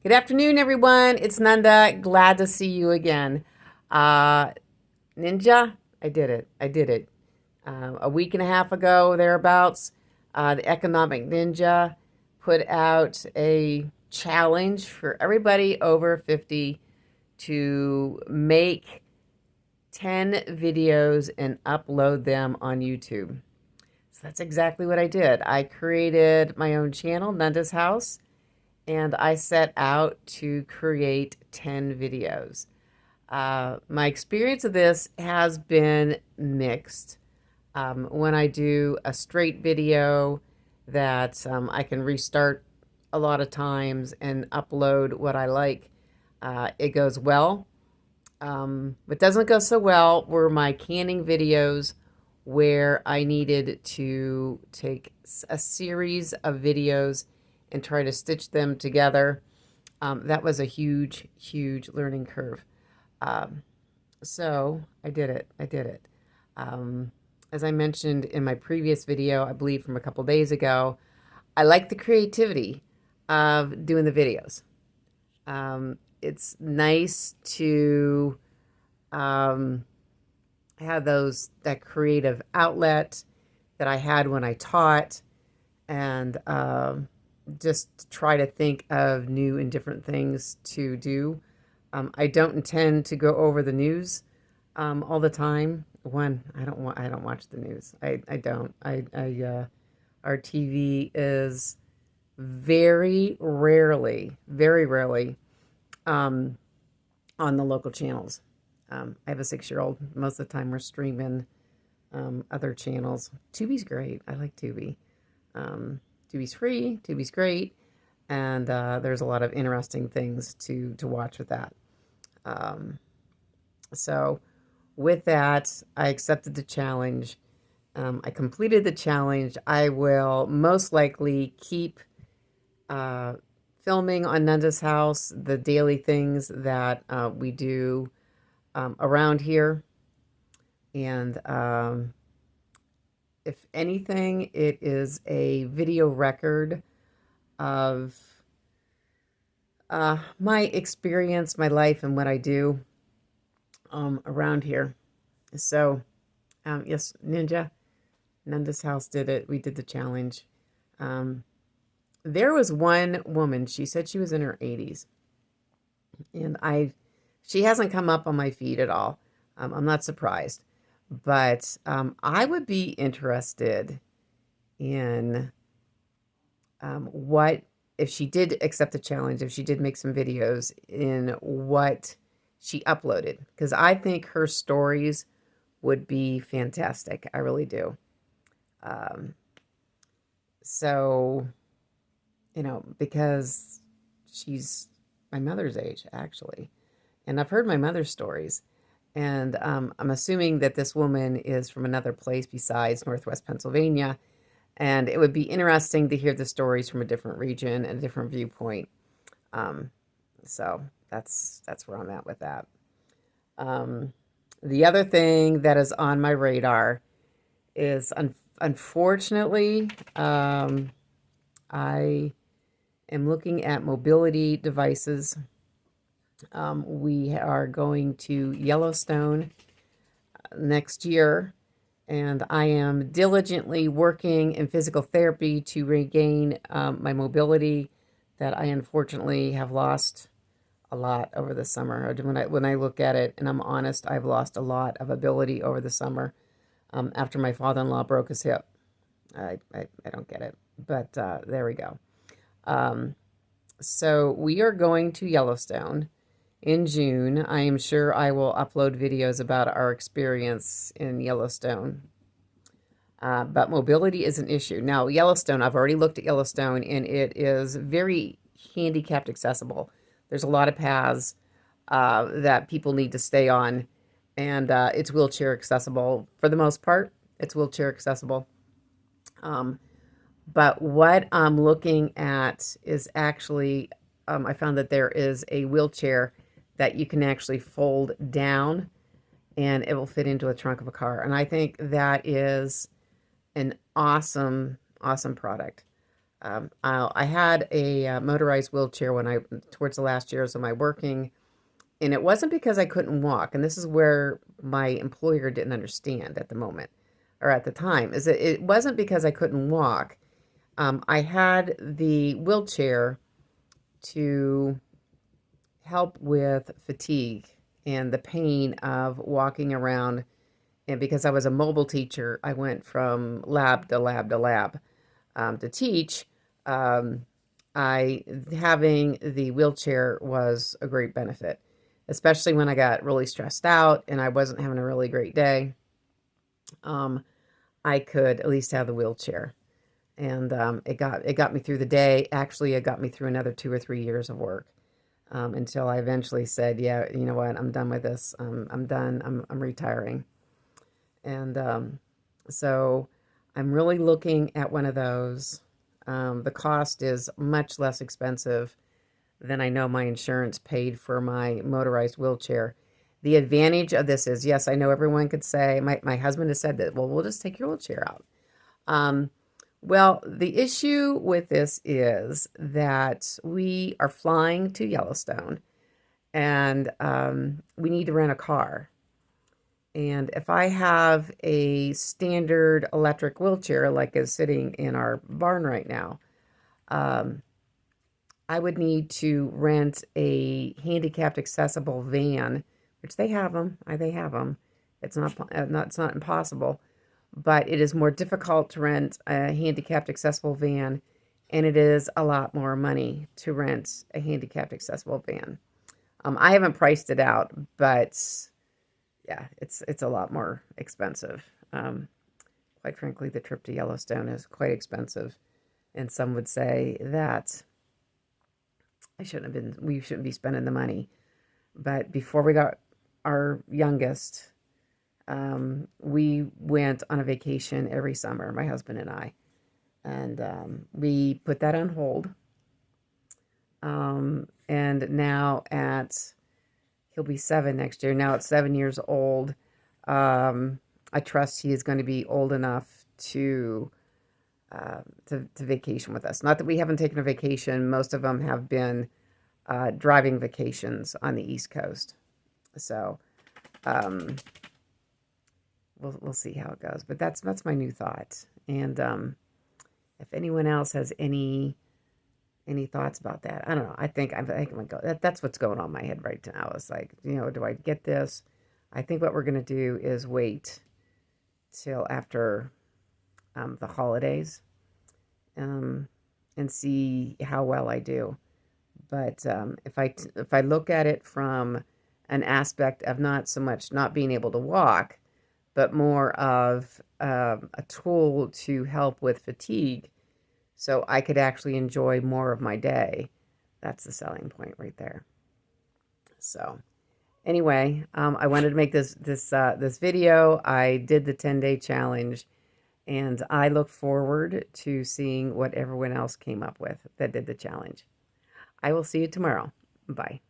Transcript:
Good afternoon, everyone. It's Nanda. Glad to see you again. Uh, Ninja, I did it. I did it. A week and a half ago, thereabouts, the Economic Ninja put out a challenge for everybody over 50 to make 10 videos and upload them on YouTube. So that's exactly what I did. I created my own channel, Nanda's House, and I set out to create 10 videos. My experience of this has been mixed. When I do a straight video that I can restart a lot of times and upload what I like, it goes well. What doesn't go so well were my canning videos where I needed to take a series of videos and try to stitch them together. That was a huge, huge learning curve. Um, so I did it. I did it. Um, as I mentioned in my previous video, I believe from a couple days ago, I like the creativity of doing the videos. It's nice to um, have that creative outlet that I had when I taught, and just try to think of new and different things to do. I don't intend to go over the news all the time. One, I don't watch the news. I don't. Our TV is very rarely um, on the local channels. I have a 6-year-old. Most of the time, we're streaming other channels. Tubi's great. I like Tubi. Um, Tubi's free. Tubi's great, and there's a lot of interesting things to watch with that. Um, so, with that, I accepted the challenge. I completed the challenge. I will most likely keep uh, filming on Nanda's House the daily things that we do around here. And if anything, it is a video record of my experience, my life, and what I do around here. So, yes, Nanda's House did it. We did the challenge. Um, there was one woman, she said she was in her 80s, and she hasn't come up on my feed at all. I'm not surprised, but I would be interested in what, if she did accept the challenge, if she did make some videos, in what she uploaded, because I think her stories would be fantastic. I really do. Um, so, because she's my mother's age, actually. And I've heard my mother's stories. And I'm assuming that this woman is from another place besides Northwest Pennsylvania. And it would be interesting to hear the stories from a different region and a different viewpoint. Um, so that's where I'm at with that. Um, the other thing that is on my radar is, unfortunately, I am looking at mobility devices. We are going to Yellowstone next year, and I am diligently working in physical therapy to regain my mobility that I unfortunately have lost a lot over the summer. When I look at it, and I'm honest, I've lost a lot of ability over the summer after my father-in-law broke his hip. I don't get it, but there we go. Um, so we are going to Yellowstone in June. I am sure I will upload videos about our experience in Yellowstone. But mobility is an issue. Now, Yellowstone, I've already looked at Yellowstone, and it is very handicapped accessible. There's a lot of paths that people need to stay on, and it's wheelchair accessible. For the most part, it's wheelchair accessible. Um, but what I'm looking at is actually, I found that there is a wheelchair that you can actually fold down, and it will fit into a trunk of a car. And I think that is an awesome, awesome product. I had a motorized wheelchair when towards the last years of my working, and it wasn't because I couldn't walk. And this is where my employer didn't understand at the moment or at the time, is that it wasn't because I couldn't walk. I had the wheelchair to help with fatigue and the pain of walking around. And because I was a mobile teacher, I went from lab to lab to lab to teach. Um, I Having the wheelchair was a great benefit, especially when I got really stressed out and I wasn't having a really great day. Um, I could at least have the wheelchair, and it got me through the day. Actually, it got me through another 2 or 3 years of work, until I eventually said, "Yeah, you know what? I'm done with this. I'm done. I'm retiring." And so I'm really looking at one of those. The cost is much less expensive than I know my insurance paid for my motorized wheelchair. The advantage of this is, yes, I know everyone could say, my husband has said that, well, we'll just take your wheelchair out. Um, well, the issue with this is that we are flying to Yellowstone, and we need to rent a car. And if I have a standard electric wheelchair, like is sitting in our barn right now, um, I would need to rent a handicapped accessible van, which they have them. They have them. It's not impossible, but it is more difficult to rent a handicapped accessible van, and it is a lot more money to rent a handicapped accessible van. I haven't priced it out, but yeah, it's a lot more expensive. Quite frankly, the trip to Yellowstone is quite expensive, and some would say that we shouldn't be spending the money. But before we got our youngest, we went on a vacation every summer, my husband and I, and we put that on hold. And now he'll be 7 next year. Now at 7 years old, I trust he is going to be old enough to vacation with us. Not that we haven't taken a vacation. Most of them have been driving vacations on the East Coast. So um, we'll see how it goes. But that's my new thought. And if anyone else has any thoughts about that, I don't know. I think I'm gonna go. That's what's going on in my head right now. It's like, do I get this? I think what we're gonna do is wait till after the holidays, um, and see how well I do. But if I look at it from an aspect of not so much not being able to walk, but more of a tool to help with fatigue, so I could actually enjoy more of my day. That's the selling point right there. So anyway, I wanted to make this video. I did the 10-day challenge, and I look forward to seeing what everyone else came up with that did the challenge. I will see you tomorrow. Bye.